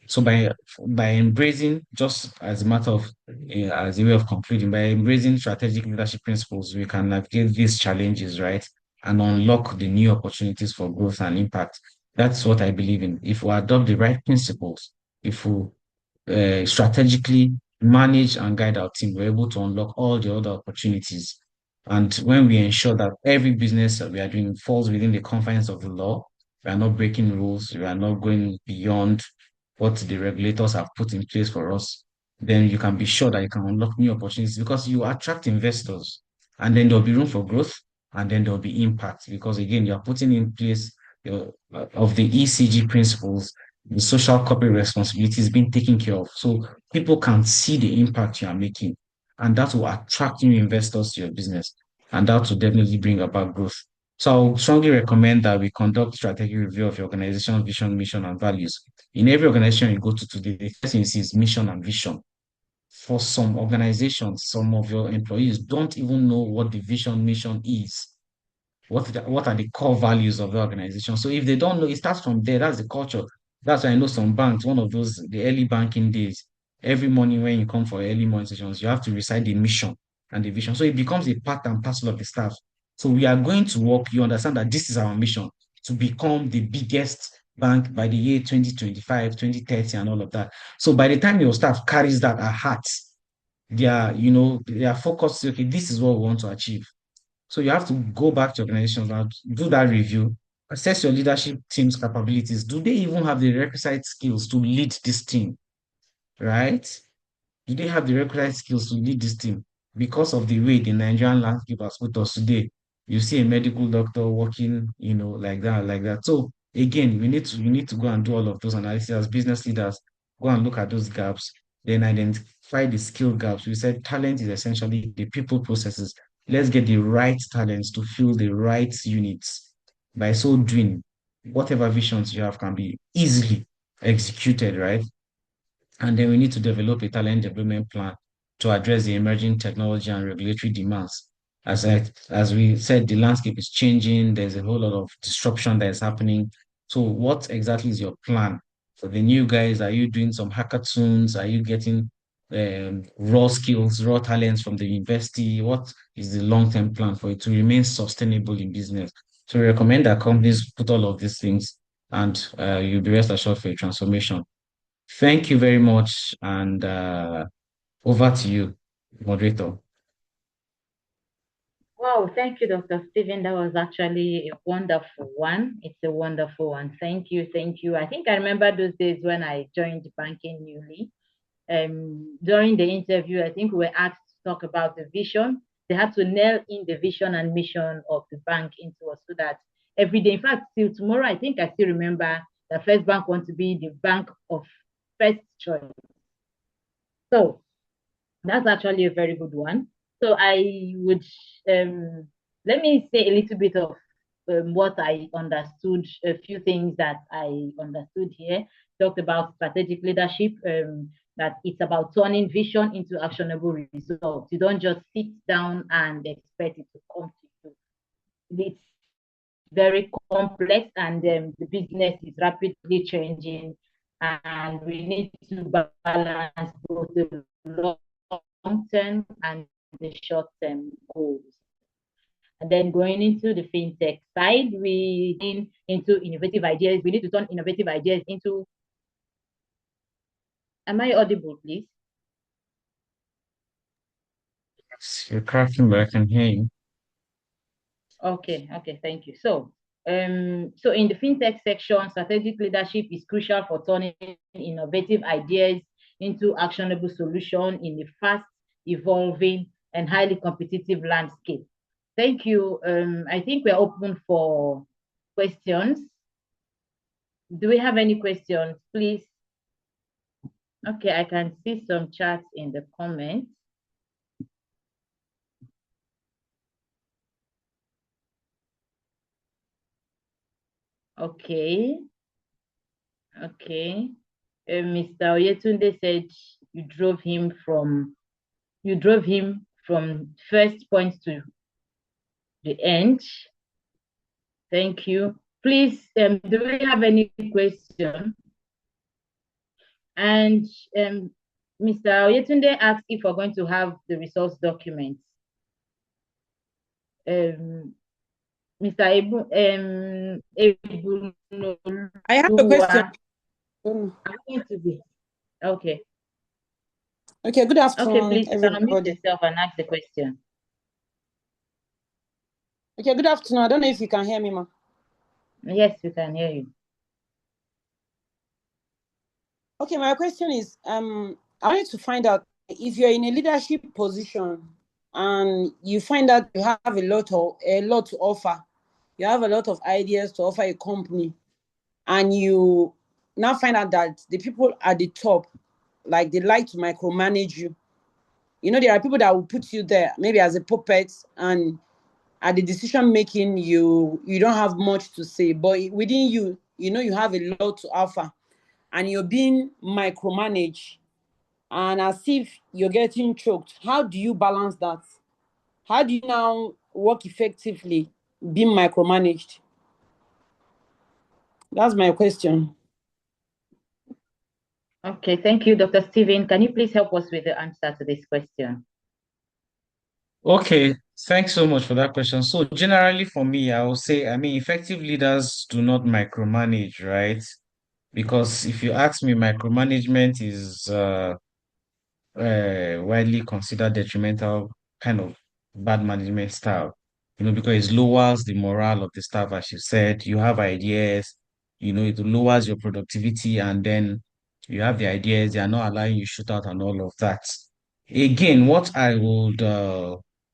So by embracing, just as a matter of as a way of concluding, by embracing strategic leadership principles, we can navigate these challenges, right, and unlock the new opportunities for growth and impact. That's what I believe in. If we adopt the right principles, if we strategically manage and guide our team, we're able to unlock all the other opportunities. And when we ensure that every business that we are doing falls within the confines of the law, we are not breaking rules, we are not going beyond what the regulators have put in place for us, then you can be sure that you can unlock new opportunities because you attract investors and then there'll be room for growth and then there'll be impact because again, you're putting in place of the ECG principles, the social corporate responsibility is being taken care of. So people can see the impact you are making and that will attract new investors to your business and that will definitely bring about growth. So I strongly recommend that we conduct strategic review of your organization's vision, mission, and values. In every organization you go to today, the first thing you see is mission and vision. For some organizations, some of your employees don't even know what the vision mission is. What are the core values of the organization? So if they don't know, it starts from there. That's the culture. That's why I know some banks, one of those, the early banking days, every morning when you come for early morning sessions, you have to recite the mission and the vision. So it becomes a part and parcel of the staff. So we are going to work, you understand that this is our mission to become the biggest bank by the year 2025, 2030, and all of that. So by the time your staff carries that at heart, they are focused, okay, this is what we want to achieve. So you have to go back to organizations and do that review, assess your leadership team's capabilities. Do they even have the requisite skills to lead this team, right? Do they have the required skills to lead this team? Because of the way the Nigerian landscape has put us today, you see a medical doctor working, like that, like that. So again, we need to go and do all of those analysis as business leaders, go and look at those gaps, then identify the skill gaps. We said talent is essentially the people processes. Let's get the right talents to fill the right units. By so doing, whatever visions you have can be easily executed, right? And then we need to develop a talent development plan to address the emerging technology and regulatory demands. As we said, the landscape is changing. There's a whole lot of disruption that is happening. So what exactly is your plan for the new guys? Are you doing some hackathons? Are you getting raw skills, raw talents from the university? What is the long-term plan for it to remain sustainable in business? So we recommend that companies put all of these things and you'll be rest assured for a transformation. Thank you very much, and over to you. moderator. Wow, thank you, Dr. Stephen. That was actually a wonderful one. It's a wonderful one. Thank you, thank you. I think I remember those days when I joined banking newly. During the interview, I think we were asked to talk about the vision. They had to nail in the vision and mission of the bank into us so that every day, in fact, till tomorrow, I think I still remember the First Bank wants to be the bank of first choice. So that's actually a very good one. So I would let me say a little bit of what I understood, a few things that I understood here. Talked about strategic leadership, that it's about turning vision into actionable results. You don't just sit down and expect it to come to you. It's very complex and the business is rapidly changing and we need to balance both the long term and the short term goals. And then going into the fintech side, we into innovative ideas. We need to turn innovative ideas into. Am I audible, please? You're cracking, but I can hear you. Okay, okay, thank you. So in the fintech section, strategic leadership is crucial for turning innovative ideas into actionable solution in the fast evolving and highly competitive landscape. Thank you. I think we're open for questions. Do we have any questions, please? Okay, I can see some chats in the comments. Okay, okay. Mr. Oyetunde said you drove him from first point to the end. Thank you. Please, do we have any question? And Mr. Oyetunde asked if we're going to have the resource documents. Mr. Ebu I have a question. I'm going to be okay. Okay, good afternoon. Okay, please, you can unmute everybody. yourself and ask the question. Okay, good afternoon. I don't know if you can hear me, ma. Yes, we can hear you. Okay, my question is, I wanted to find out if you're in a leadership position and you find that you have a lot to offer, you have a lot of ideas to offer a company, and you now find out that the people at the top, like they like to micromanage you. You know, there are people that will put you there, maybe as a puppet, and at the decision making, you don't have much to say, but within you, you know, you have a lot to offer, and you're being micromanaged, and as if you're getting choked. How do you balance that? How do you now work effectively being micromanaged? That's my question. Okay, thank you, Dr. Stephen. Can you please help us with the answer to this question? Okay, thanks so much for that question. So generally for me, I will say, I mean, effective leaders do not micromanage, right? Because if you ask me, micromanagement is widely considered detrimental kind of bad management style, because it lowers the morale of the staff, as you said. You have ideas, it lowers your productivity, and then you have the ideas, they are not allowing you shoot out and all of that. Again, what I would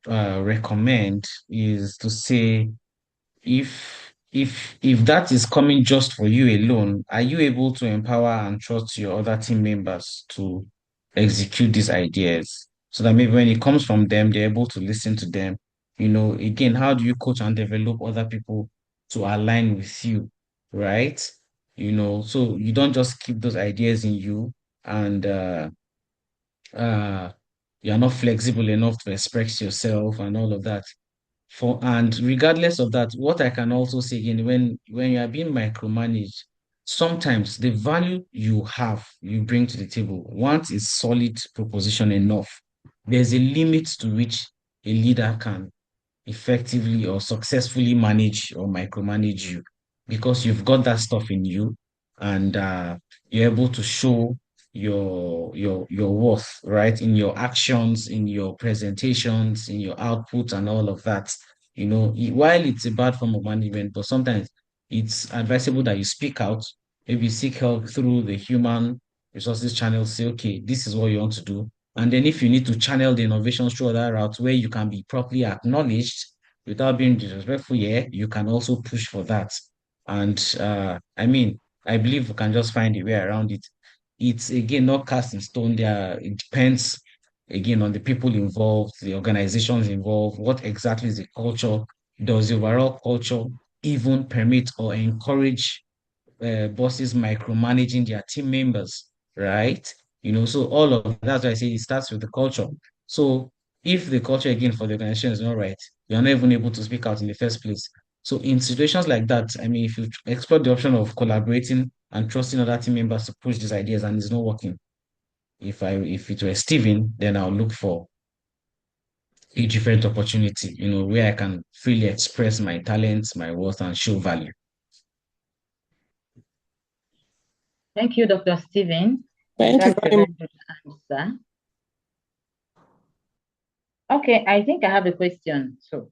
recommend is to say, if that is coming just for you alone, are you able to empower and trust your other team members to execute these ideas so that maybe when it comes from them, they're able to listen to them? Again, how do you coach and develop other people to align with you, right? So you don't just keep those ideas in you, and uh you're not flexible enough to express yourself and all of that. And regardless of that, what I can also say again, when you are being micromanaged, sometimes the value you bring to the table, once is solid proposition enough, there's a limit to which a leader can effectively or successfully manage or micromanage you, because you've got that stuff in you, and you're able to show. your worth, right? In your actions, in your presentations, in your output, and all of that. While it's a bad form of management, but sometimes it's advisable that you speak out, maybe seek help through the human resources channel, say, okay, this is what you want to do. And then if you need to channel the innovations through other routes where you can be properly acknowledged without being disrespectful, yeah, you can also push for that. And I mean, I believe we can just find a way around it. It's again not cast in stone. It depends again on the people involved, the organizations involved, what exactly is the culture. Does the overall culture even permit or encourage bosses micromanaging their team members, right? So all of that's why I say it starts with the culture. So if the culture again for the organization is not right, you're not even able to speak out in the first place. So in situations like that, I mean, if you explore the option of collaborating and trusting other team members to push these ideas and it's not working, if it were Steven, then I'll look for a different opportunity, where I can freely express my talents, my worth, and show value. Thank you, Dr. Stephen. Thank you That's a very very much. good answer. Okay, I think I have a question. So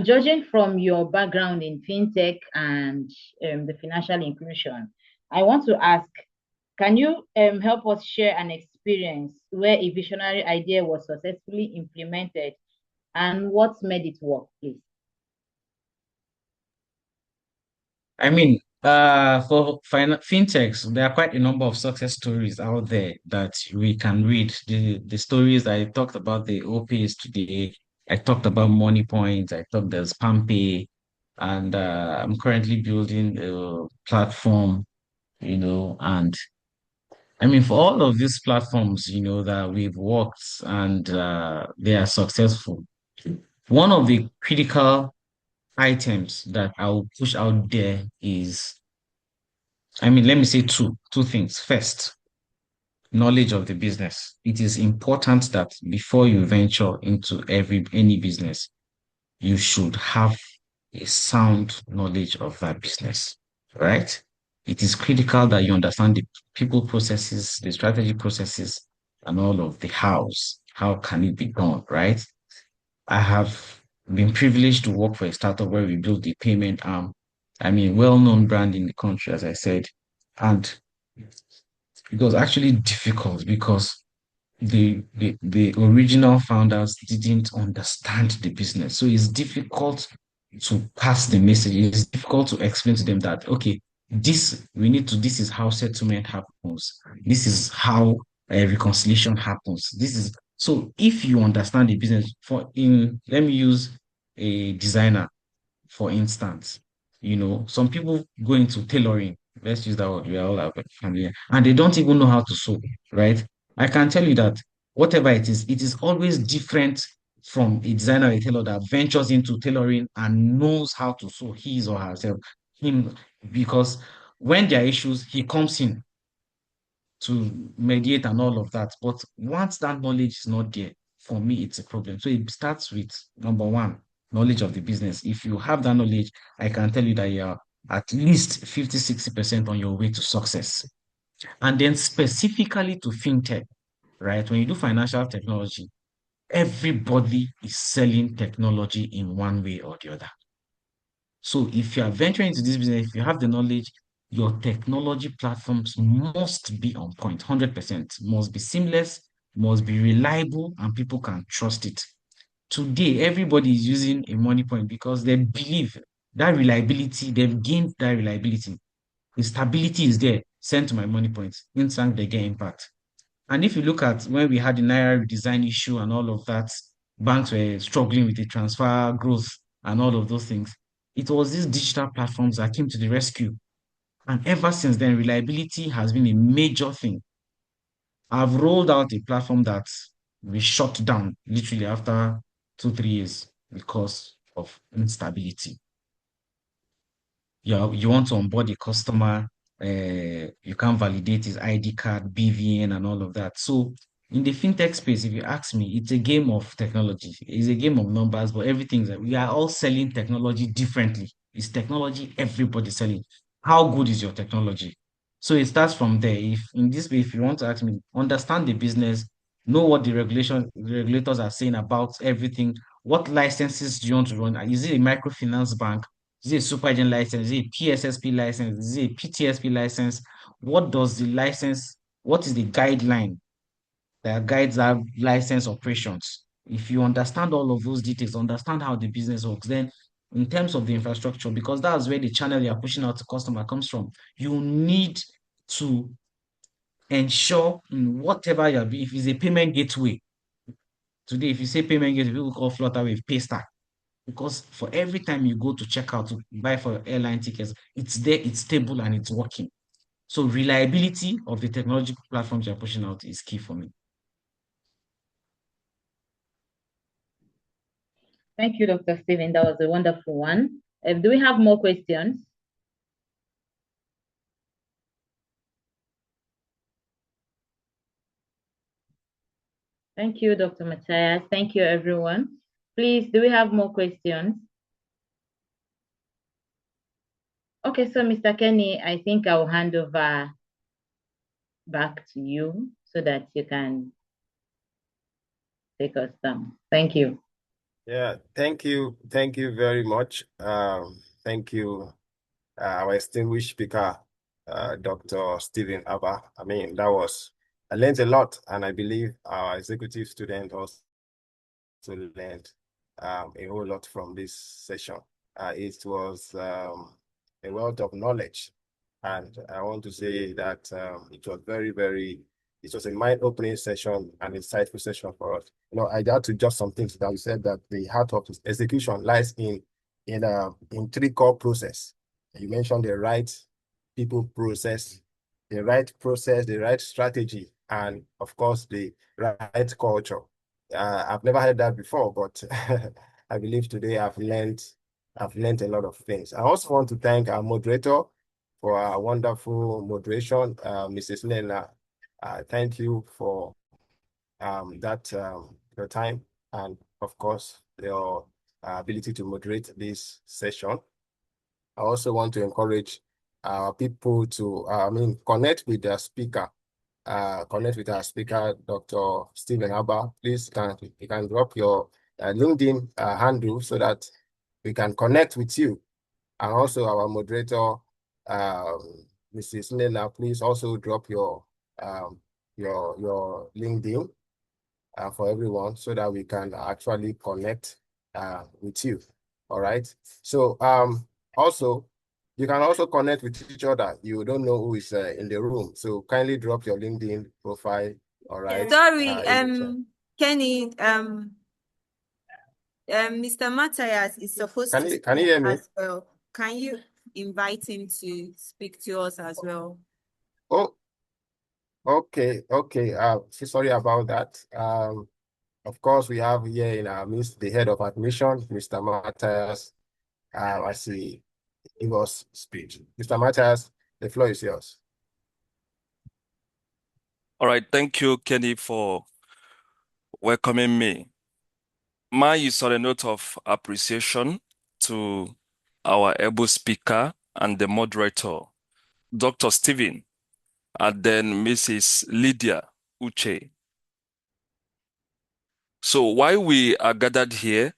judging from your background in fintech and the financial inclusion, I want to ask, can you help us share an experience where a visionary idea was successfully implemented and what made it work, please? I mean, for fintechs, there are quite a number of success stories out there that we can read. The stories I talked about, the OPs today. I talked about Money Points. I talked there's Pampay, and I'm currently building a platform. And I mean, for all of these platforms, that we've worked and they are successful. One of the critical items that I'll push out there is, I mean, let me say two things. First, knowledge of the business. It is important that before you venture into any business, you should have a sound knowledge of that business, right? It is critical that you understand the people processes, the strategy processes, and all of the hows. How can it be done, right? I have been privileged to work for a startup where we built the payment arm. I mean, well-known brand in the country, as I said. And it was actually difficult because the original founders didn't understand the business. So it's difficult to pass the message. It's difficult to explain to them that, okay, this is how settlement happens. This is how reconciliation happens. So if you understand the business, let me use a designer for instance. Some people go into tailoring. Let's use that word. We are all familiar, and they don't even know how to sew, right? I can tell you that whatever it is always different from a designer or a tailor that ventures into tailoring and knows how to sew his or herself. Him, because when there are issues, he comes in to mediate and all of that. But once that knowledge is not there, for me, it's a problem. So it starts with number one, knowledge of the business. If you have that knowledge, I can tell you that you're at least 50, 60% on your way to success. And then specifically to fintech, right? When you do financial technology, everybody is selling technology in one way or the other. So if you are venturing into this business, if you have the knowledge, your technology platforms must be on point, 100%, must be seamless, must be reliable, and people can trust it. Today, everybody is using a money point because they believe that reliability, they've gained that reliability. The stability is there. Send to my money points. Instant, they get impact. And if you look at when we had the Naira redesign issue and all of that, banks were struggling with the transfer growth and all of those things. It was these digital platforms that came to the rescue. And ever since then, reliability has been a major thing. I've rolled out a platform that we shut down literally after 2, 3 years because of instability. You want to onboard a customer, you can't validate his ID card, BVN, and all of that. So in the fintech space, if you ask me, it's a game of technology. It's a game of numbers, but everything's that we are all selling technology differently. It's technology everybody's selling. How good is your technology? So it starts from there. If in this way, if you want to ask me, understand the business, know what the regulators are saying about everything. What licenses do you want to run? Is it a microfinance bank? Is it a super agent license? Is it a PSSP license? Is it a PTSP license? What does the license, what is the guideline that guides our license operations? If you understand all of those details, understand how the business works, then in terms of the infrastructure, because that's where the channel you're pushing out to customer comes from, you need to ensure in whatever you're doing, if it's a payment gateway, today, if you say payment gateway, people call Flutterwave Paystack. Because for every time you go to check out to buy for your airline tickets, it's there, it's stable, and it's working. So reliability of the technological platforms you're pushing out is key for me. Thank you, Dr. Stephen. That was a wonderful one. Do we have more questions? Thank you, Dr. Matthias. Thank you, everyone. Please, do we have more questions? Okay, so Mr. Kenny, I think I'll hand over back to you so that you can take us down. Thank you. Yeah, thank you. Thank you very much. Thank you, our distinguished speaker, Dr. Stephen Abba. I mean, I learned a lot, and I believe our executive student also learned a whole lot from this session. It was a wealth of knowledge, and I want to say that it was it was a mind-opening session, an insightful session for us. I got to just some things that you said, that the heart of execution lies in three core process. You mentioned the right people process, the right strategy, and of course the right culture. I've never heard that before, but I believe today I've learned a lot of things. I also want to thank our moderator for our wonderful moderation, Mrs. Lena. Thank you for your time, and of course your ability to moderate this session. I also want to encourage people to connect with their speaker. Connect with our speaker, Dr. Stephen Abba. Please, you can drop your LinkedIn handle so that we can connect with you. And also our moderator, Mrs. Nela, please also drop your LinkedIn for everyone so that we can actually connect with you. All right. So also, you can also connect with each other. You don't know who is in the room, so kindly drop your LinkedIn profile. All right. Sorry, Kenny, Mr. Matthias is supposed to speak can you hear me? as well. Can you invite him to speak to us as well? Oh, okay. So sorry about that. Of course, we have here in our midst the head of admission, Mr. Matthias. I see he was speech. Mr. Matthias, the floor is yours. All right, thank you, Kenny, for welcoming me. Mine is on a note of appreciation to our able speaker and the moderator, Dr. Stephen, and then Mrs. Lydia Uche. So why we are gathered here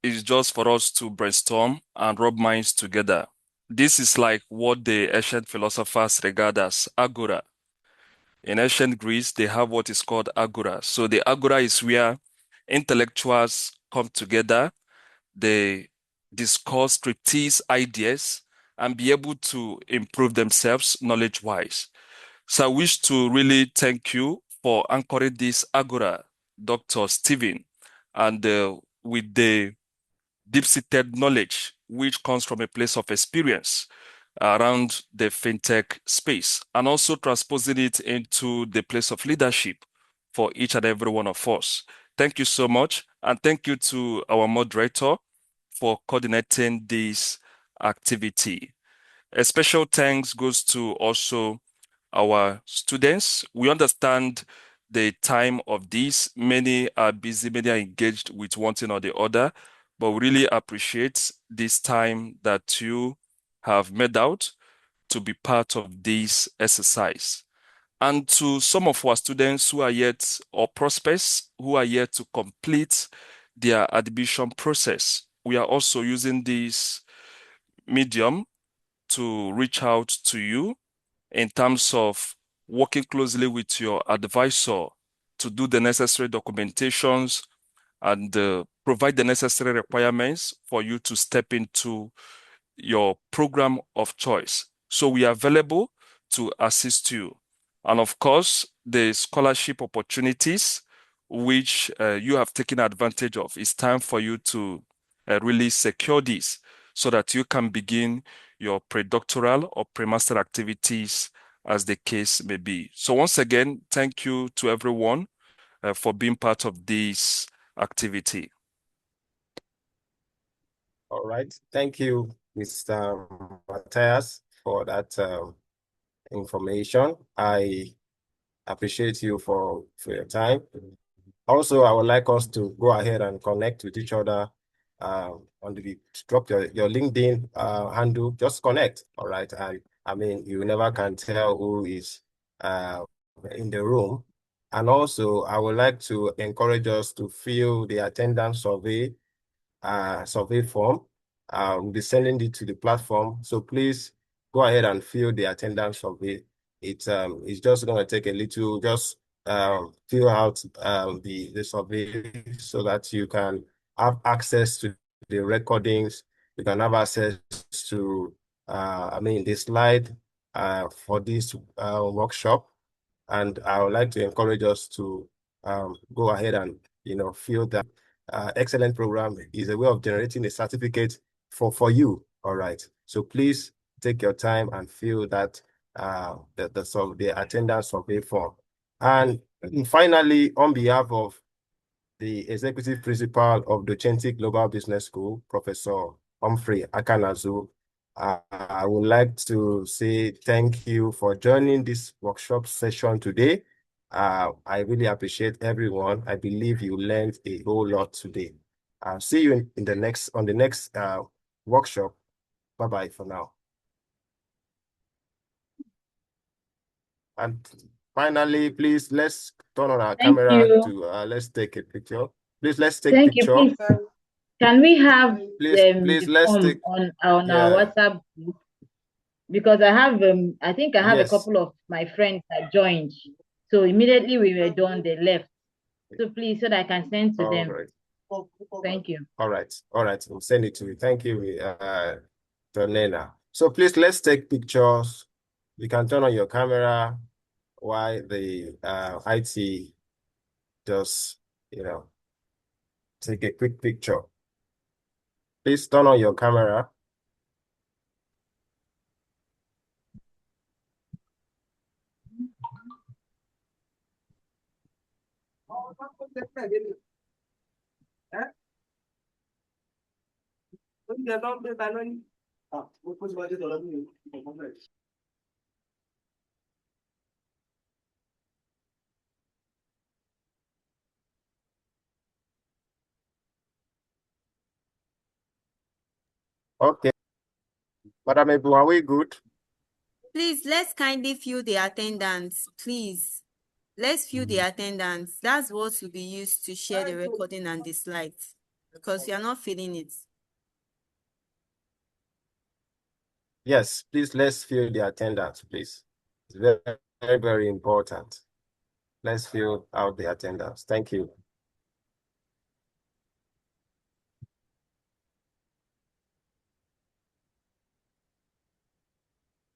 is just for us to brainstorm and rub minds together. This is like what the ancient philosophers regard as agora. In ancient Greece, they have what is called agora. So the agora is where intellectuals come together, they discuss, treatise ideas, and be able to improve themselves knowledge-wise. So I wish to really thank you for anchoring this agora, Dr. Stephen, and with the deep-seated knowledge which comes from a place of experience around the fintech space, and also transposing it into the place of leadership for each and every one of us. Thank you so much, and thank you to our moderator for coordinating this activity. A special thanks goes to also our students. We understand the time of this. Many are busy, many are engaged with one thing or the other, but we really appreciate this time that you have made out to be part of this exercise. And to some of our students who are yet, or prospects who are yet to complete their admission process, we are also using this medium to reach out to you in terms of working closely with your advisor to do the necessary documentations and provide the necessary requirements for you to step into your program of choice. So we are available to assist you. And of course, the scholarship opportunities which you have taken advantage of, it's time for you to really secure this so that you can begin your predoctoral or premaster activities as the case may be. So once again, thank you to everyone for being part of this activity. All right. Thank you, Mr. Matthias, for that information. I appreciate you for your time. Also, I would like us to go ahead and connect with each other on the drop your LinkedIn handle. Just connect. All right. And I mean, you never can tell who is in the room. And also, I would like to encourage us to fill the attendance survey form. We'll be sending it to the platform. So please go ahead and fill the attendance survey. It's just going to take a little, just fill out the survey so that you can have access to the recordings. You can have access to, the slide for this workshop. And I would like to encourage us to go ahead and, fill that. Excellent program is a way of generating a certificate for you. All right. So please take your time and fill that the attendance survey form. And finally, on behalf of the executive principal of Docenti Global Business School, Professor Humphrey Akanazu, I would like to say thank you for joining this workshop session today. I really appreciate everyone. I believe you learned a whole lot today. I'll see you on the next workshop. Bye-bye for now. And finally, please, let's turn on our Thank camera you. to let's take a picture. Please, let's take Thank picture. you. Please, can we have Please, the let's form take on our yeah. WhatsApp group? Because I think I have a Yes. couple of my friends that joined. So immediately we were done, they left. So please, so that I can send to them. Right. Thank you. All right. We'll send it to you. Thank you, Tonena. So please, let's take pictures. You can turn on your camera while the IT just, take a quick picture. Please turn on your camera. Okay. Madam Ebu, are we good? Please, let's kindly fill the attendance, please. Let's fill the attendance. That's what will be used to share the recording and the slides, because you are not filling it. Yes, please, let's fill the attendance, please. It's very, very, very important. Let's fill out the attendance. Thank you.